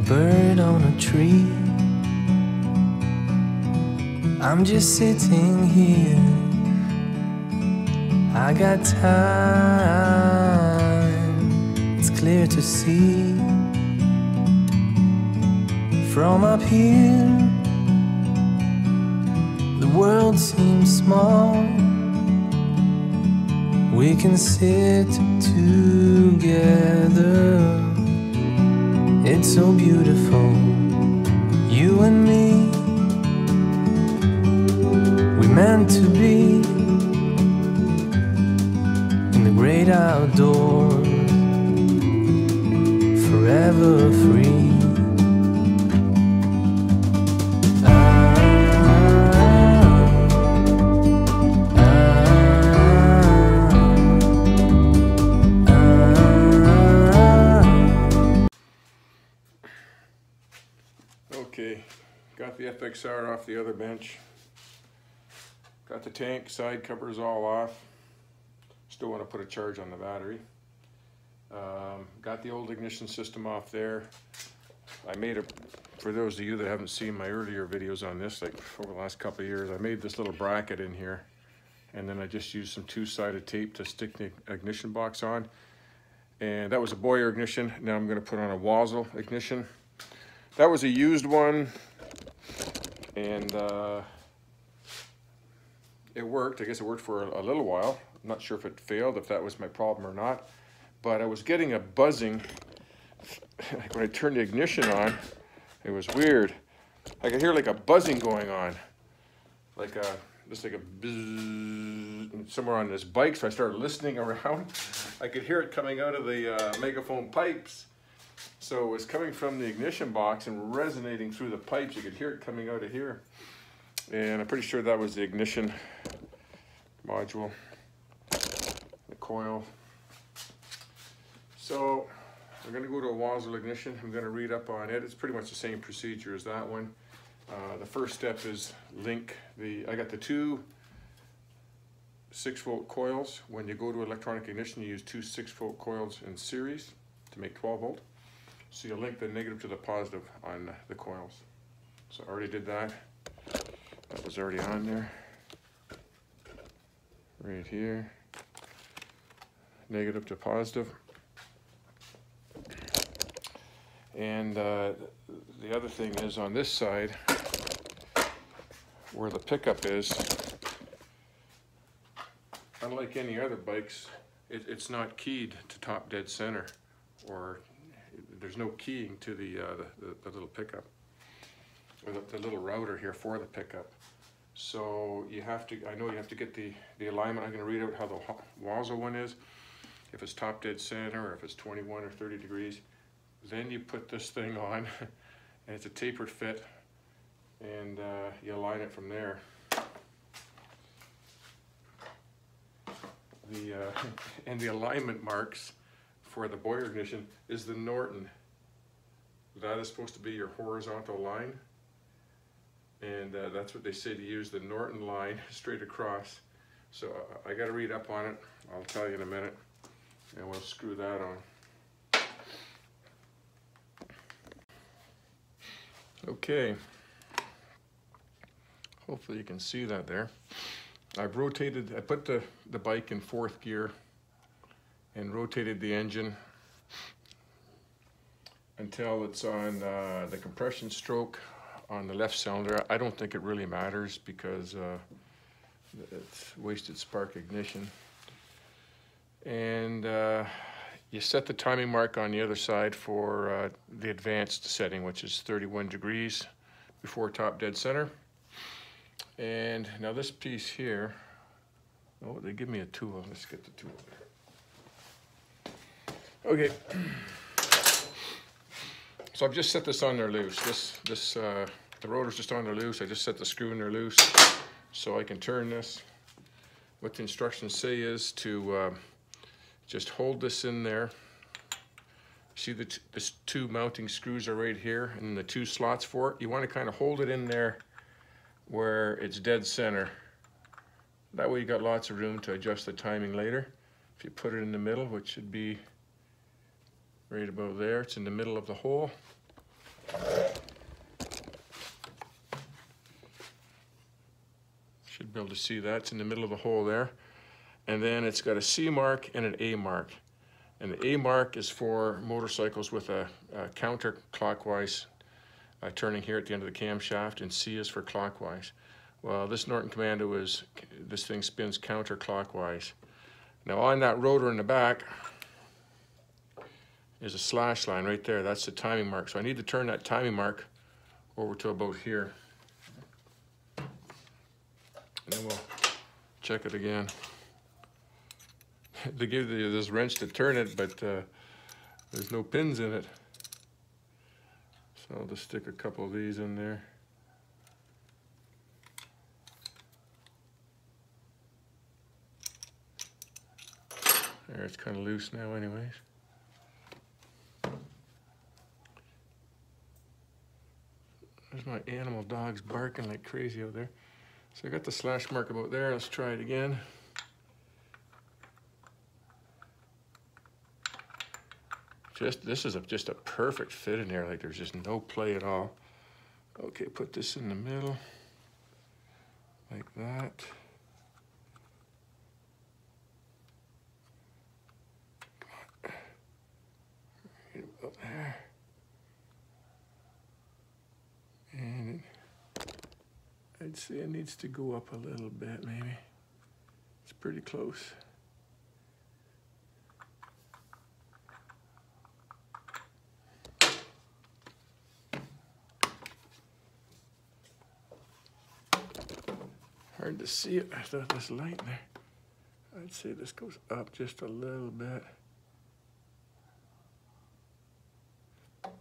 bird on a tree. I'm just sitting here. I got time, it's clear to see. From up here, the world seems small. We can sit together. It's so beautiful, you and me. We meant to be in the great outdoors, forever free. Okay, got the FXR off the other bench. Got the tank side covers all off. Still want to put a charge on the battery. Got the old ignition system off there. I made a, for those of you that haven't seen my earlier videos on this, like over the last couple of years, I made this little bracket in here, and then I just used some two-sided tape to stick the ignition box on. And that was a Boyer ignition. Now I'm going to put on a WASSELL ignition. That was a used one, and it worked. I guess it worked for a little while. I'm not sure if it failed, if that was my problem or not. But I was getting a buzzing when I turned the ignition on. It was weird. I could hear like a buzzing going on, like just like a bzzz somewhere on this bike. So I started listening around. I could hear it coming out of the megaphone pipes. So it was coming from the ignition box and resonating through the pipes. You could hear it coming out of here. And I'm pretty sure that was the ignition module, the coil. So we're going to go to a WASSELL ignition. I'm going to read up on it. It's pretty much the same procedure as that one. The first step is link I got the two 6-volt coils. When you go to electronic ignition, you use two 6-volt coils in series to make 12 volt. So you link the negative to the positive on the coils. So I already did that. That was already on there. Right here. Negative to positive. And the other thing is on this side, where the pickup is, unlike any other bikes, it's not keyed to top dead center, or there's no keying to the little pickup, or the little router here for the pickup. So you have to, I know you have to get the alignment. I'm going to read out how the WASSELL one is. If it's top dead center, or if it's 21 or 30 degrees, then you put this thing on, and it's a tapered fit, and you align it from there. And the alignment marks for the Boyer ignition is the Norton. That is supposed to be your horizontal line, and that's what they say to use, the Norton line straight across. So I got to read up on it. I'll tell you in a minute, and we'll screw that on. Okay, hopefully you can see that there. I put the bike in 4th gear and rotated the engine until it's on the compression stroke on the left cylinder. I don't think it really matters because it's wasted spark ignition. And you set the timing mark on the other side for the advanced setting, which is 31 degrees before top dead center. And now this piece here, oh, they give me a tool. Let's get the tool there. Okay. So I've just set this on there loose. The rotor's just on there loose. I just set the screw in there loose so I can turn this. What the instructions say is to just hold this in there. See the two mounting screws are right here, and the two slots for it. You want to kind of hold it in there where it's dead center. That way you got lots of room to adjust the timing later. If you put it in the middle, which should be right about there, it's in the middle of the hole. Should be able to see that. It's in the middle of the hole there. And then it's got a C mark and an A mark. And the A mark is for motorcycles with a counterclockwise turning here at the end of the camshaft, and C is for clockwise. Well, this Norton Commando this thing spins counterclockwise. Now on that rotor in the back is a slash line right there. That's the timing mark. So I need to turn that timing mark over to about here. And then we'll check it again. They give you this wrench to turn it, but there's no pins in it. So I'll just stick a couple of these in there. There, it's kind of loose now anyways. There's my animal dogs barking like crazy out there. So I got the slash mark about there. Let's try it again. This is just a perfect fit in here. Like there's just no play at all. Okay, put this in the middle, like that. Come on. Get about there. And I'd say it needs to go up a little bit, maybe. It's pretty close. Hard to see it without this light there. I'd say this goes up just a little bit. There.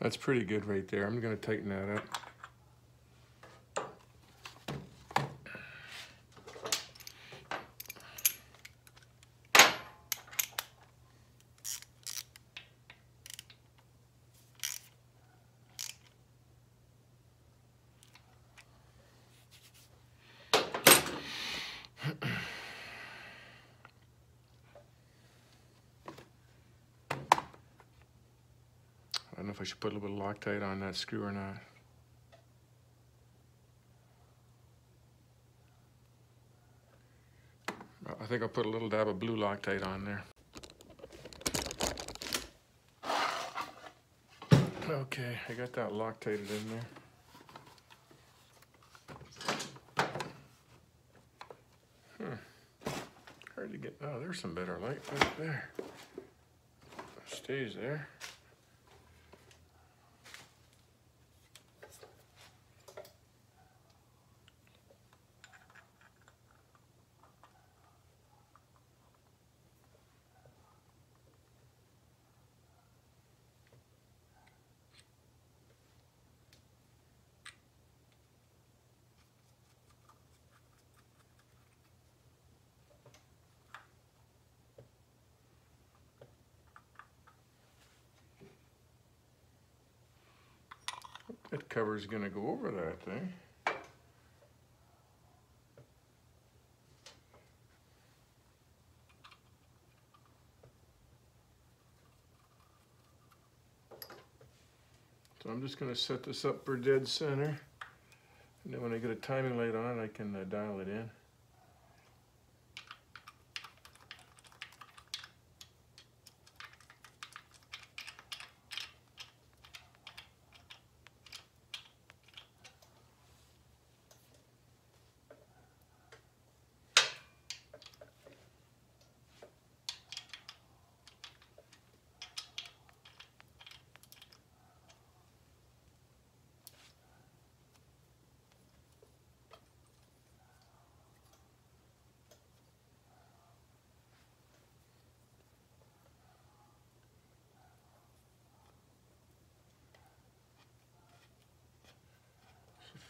That's pretty good right there. I'm going to tighten that up. I don't know if I should put a little bit of Loctite on that screw or not. I think I'll put a little dab of blue Loctite on there. Okay, I got that Loctited in there. Hard to get, oh, there's some better light right there. Stays there. That cover's going to go over that thing. So I'm just going to set this up for dead center. And then when I get a timing light on it, I can dial it in.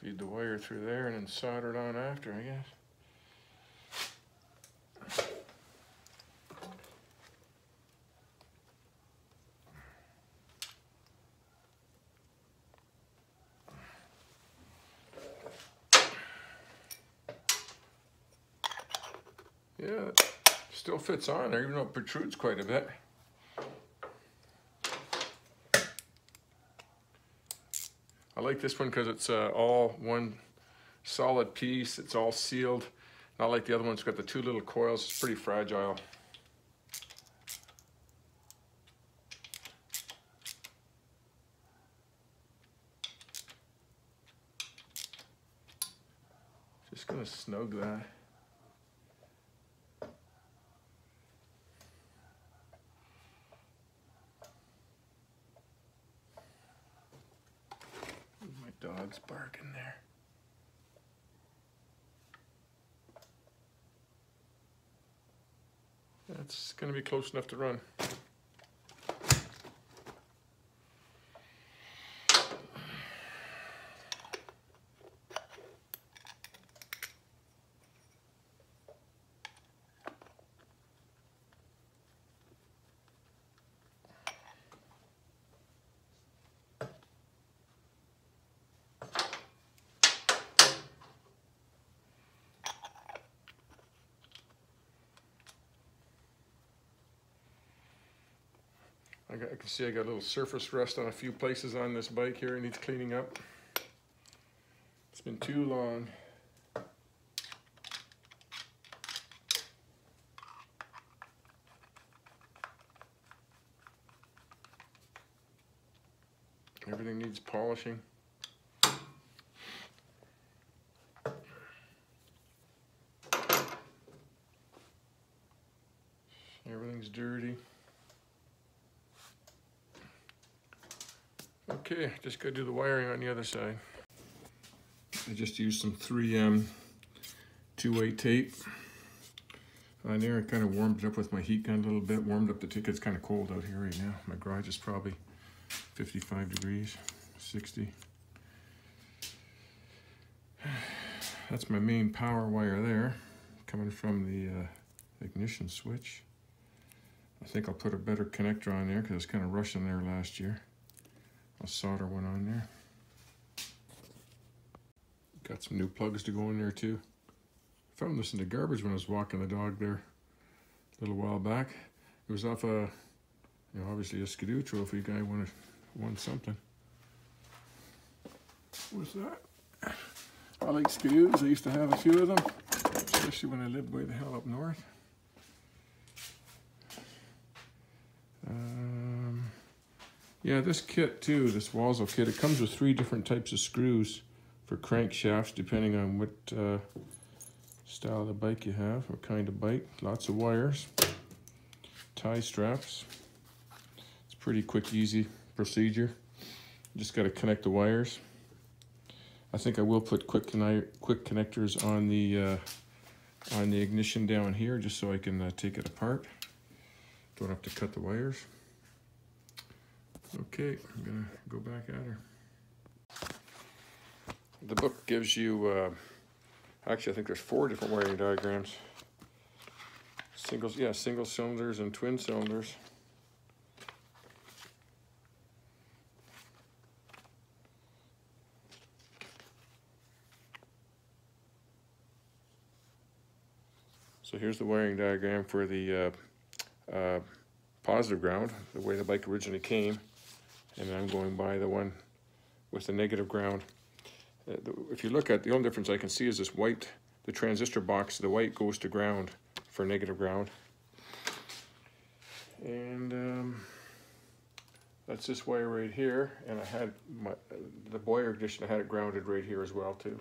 Feed the wire through there and then solder it on after, I guess. Yeah, it still fits on there, even though it protrudes quite a bit. I like this one because it's all one solid piece. It's all sealed. Not like the other one, it's got the two little coils. It's pretty fragile. Just gonna snug that. My dog's barking there. That's gonna be close enough to run. I can see I got a little surface rust on a few places on this bike here. It needs cleaning up. It's been too long. Everything needs polishing. Everything's dirty. Okay, just gotta do the wiring on the other side. I just used some 3M 2-way tape on there. I kind of warmed it up with my heat gun a little bit, warmed up the ticket. It's kind of cold out here right now. My garage is probably 55 degrees, 60. That's my main power wire there, coming from the ignition switch. I think I'll put a better connector on there because it's kind of rushing there last year. I'll solder one on there. Got some new plugs to go in there too. I found this in the garbage when I was walking the dog there a little while back. It was off a, obviously a Skidoo trophy guy won something. What's that? I like Skidoos. I used to have a few of them, especially when I lived way the hell up north. Yeah, this kit too, this WASSELL kit, it comes with 3 different types of screws for crankshafts, depending on what style of bike you have, what kind of bike. Lots of wires, tie straps. It's pretty quick, easy procedure. You just got to connect the wires. I think I will put quick connectors on the ignition down here, just so I can take it apart. Don't have to cut the wires. Okay, I'm gonna go back at her. The book gives you, actually I think there's 4 different wiring diagrams. Single cylinders and twin cylinders. So here's the wiring diagram for the positive ground, the way the bike originally came. And I'm going by the one with the negative ground. If you look at, the only difference I can see is this white, the transistor box, the white goes to ground for negative ground. And that's this wire right here, and I had the Boyer ignition, I had it grounded right here as well too.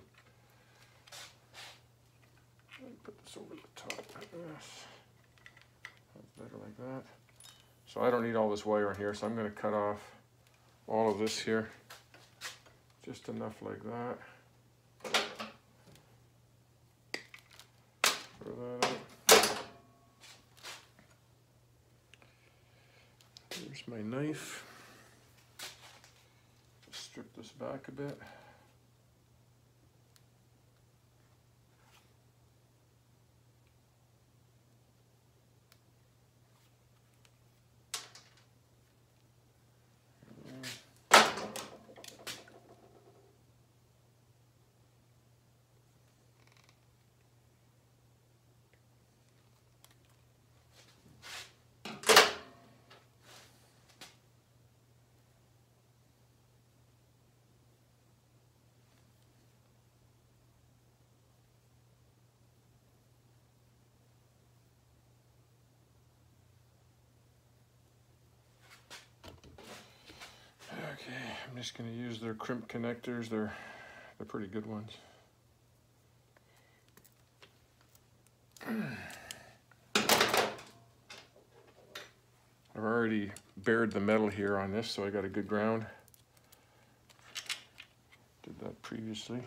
Let me put this over the top like this. That's better like that. So I don't need all this wire in here, so I'm going to cut off all of this here, just enough like that. Throw that out. Here's my knife. Just strip this back a bit. just going to use their crimp connectors. They're pretty good ones. I've already bared the metal here on this, so I got a good ground. Did that previously.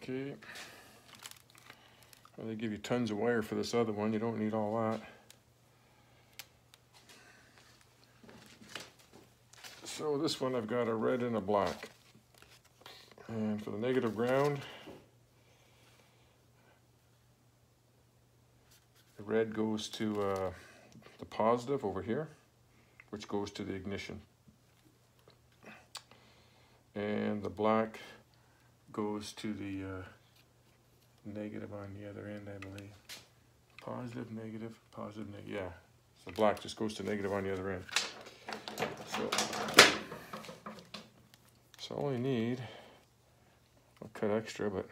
Okay. Well, they give you tons of wire for this other one. You don't need all that. So this one I've got a red and a black. And for the negative ground, the red goes to the positive over here, which goes to the ignition. And the black goes to the negative on the other end, I believe. Positive, negative, yeah. So black just goes to negative on the other end. So all I need, I'll cut extra, but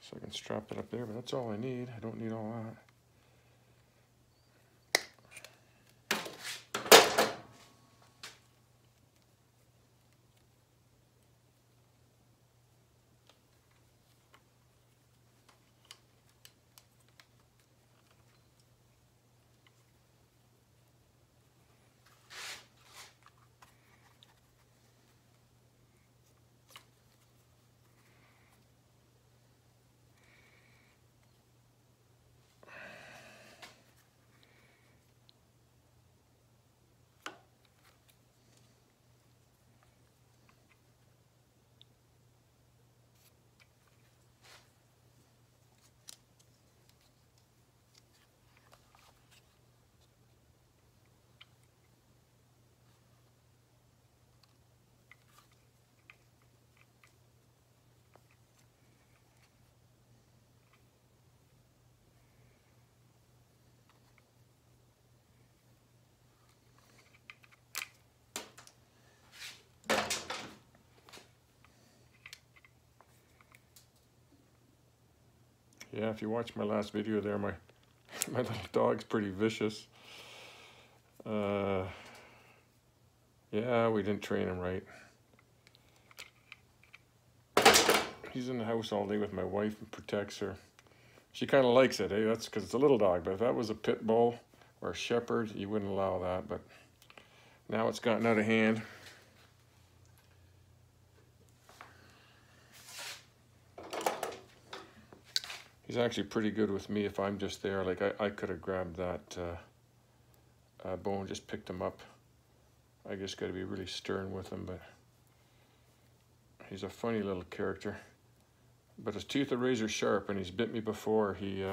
so I can strap it up there, but that's all I need. I don't need all that. Yeah, if you watch my last video there, my little dog's pretty vicious. Yeah, we didn't train him right. He's in the house all day with my wife and protects her. She kind of likes it, eh? That's because it's a little dog, but if that was a pit bull or a shepherd, you wouldn't allow that, but now it's gotten out of hand. He's actually pretty good with me if I'm just there. Like I could have grabbed that bone, just picked him up. I just got to be really stern with him, but he's a funny little character. But his teeth are razor sharp, and he's bit me before. He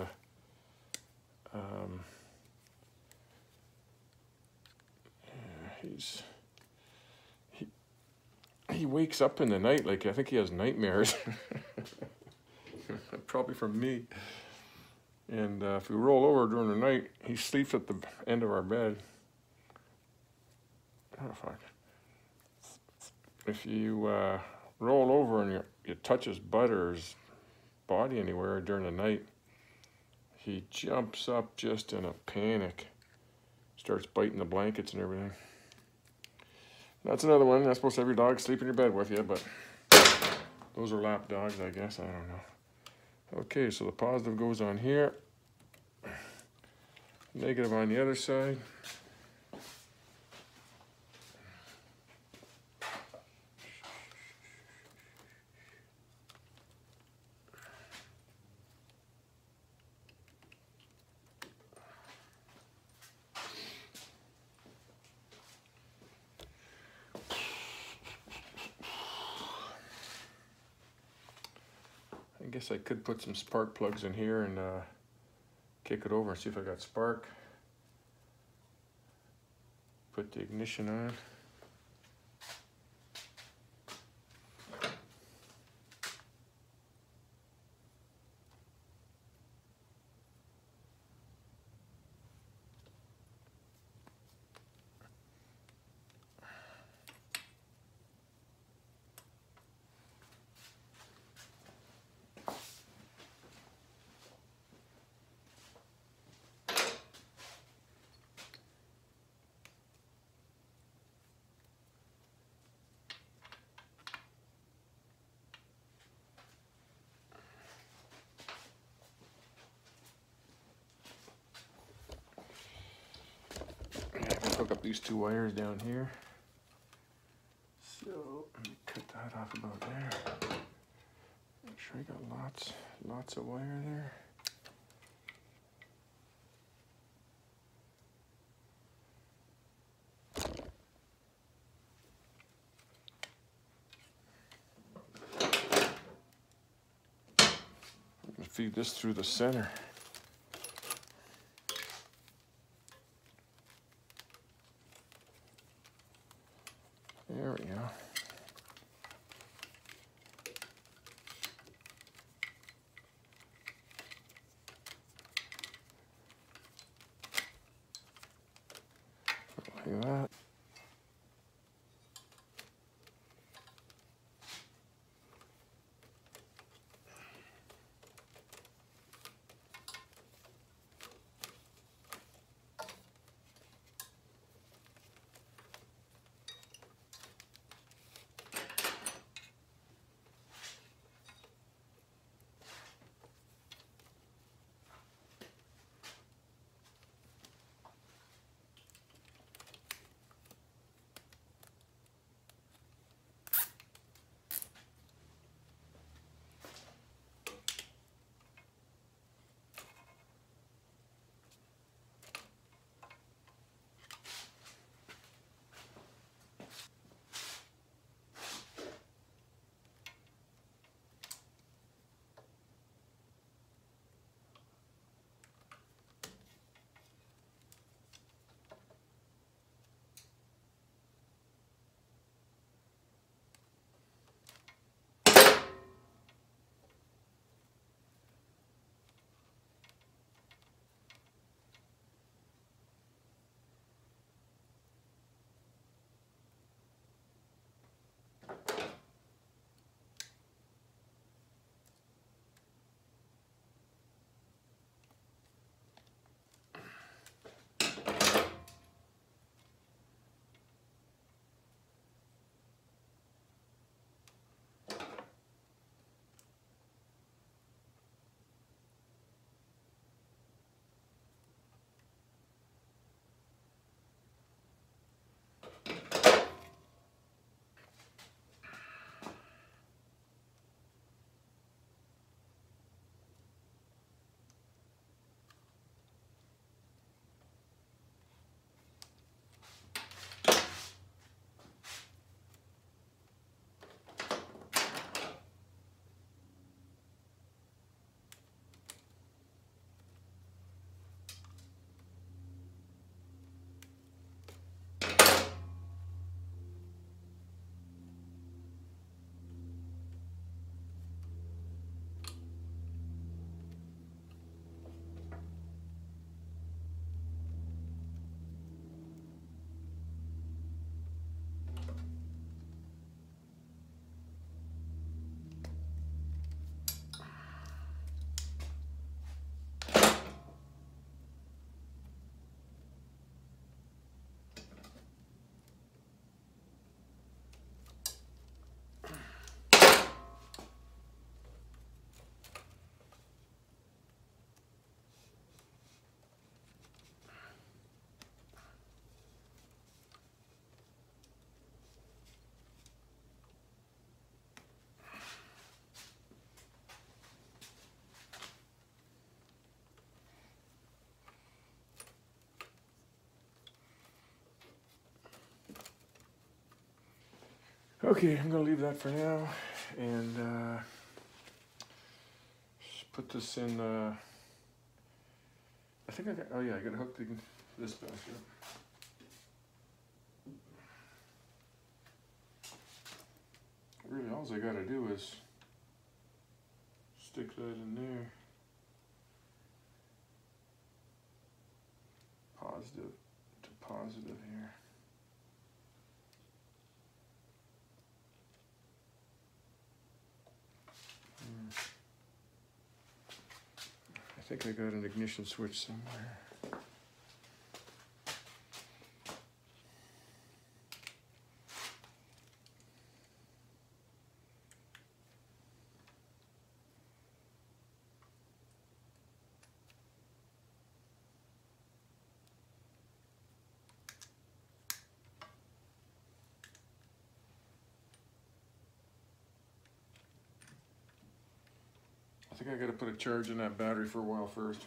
wakes up in the night, like I think he has nightmares. Probably from me. And if we roll over during the night, he sleeps at the end of our bed. Oh, fuck. If you roll over and you touch his butt or his body anywhere during the night, he jumps up just in a panic. Starts biting the blankets and everything. That's another one. Not supposed to have your dog sleep in your bed with you, but those are lap dogs, I guess. I don't know. Okay, so the positive goes on here. Negative on the other side. guess I could put some spark plugs in here and kick it over and see if I got spark. Put the ignition on. Hook up these two wires down here. So let me cut that off about there. Make sure I got lots of wire there. I'm gonna feed this through the center. There we go. Like that. Okay, I'm gonna leave that for now, and put this in, I think I got, oh yeah, I got to hook this back up. Really, all I got to do is stick that in there. Positive to positive here. I think I got an ignition switch somewhere. I think I got to put a charge in that battery for a while first.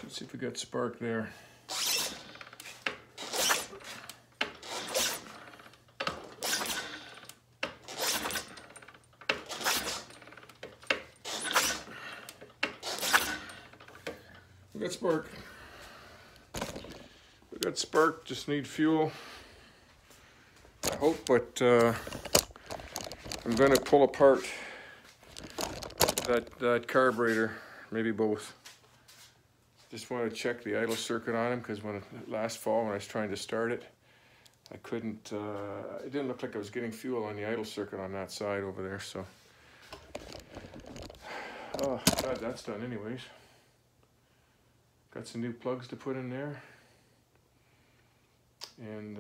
Let's see if we got spark there. We got spark. We got spark, just need fuel. I hope, but I'm going to pull apart that carburetor, maybe both. Just want to check the idle circuit on him, because last fall when I was trying to start it, I couldn't, it didn't look like I was getting fuel on the idle circuit on that side over there, so. Oh, God, that's done anyways. Got some new plugs to put in there. And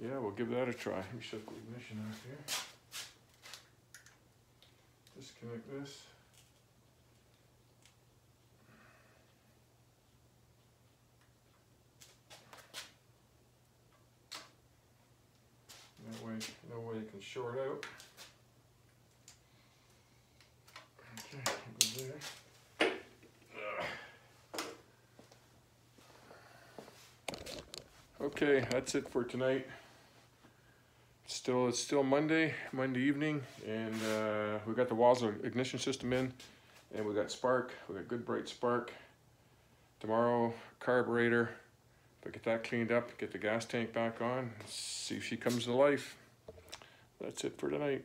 yeah, we'll give that a try. Let me shut the ignition off here. Disconnect this. That way, no way you can short out. Okay, go there. Okay, that's it for tonight. It's still Monday evening, and we got the WASSELL ignition system in, and we got spark. We got good bright spark. Tomorrow, carburetor. If I get that cleaned up, get the gas tank back on, see if she comes to life. That's it for tonight.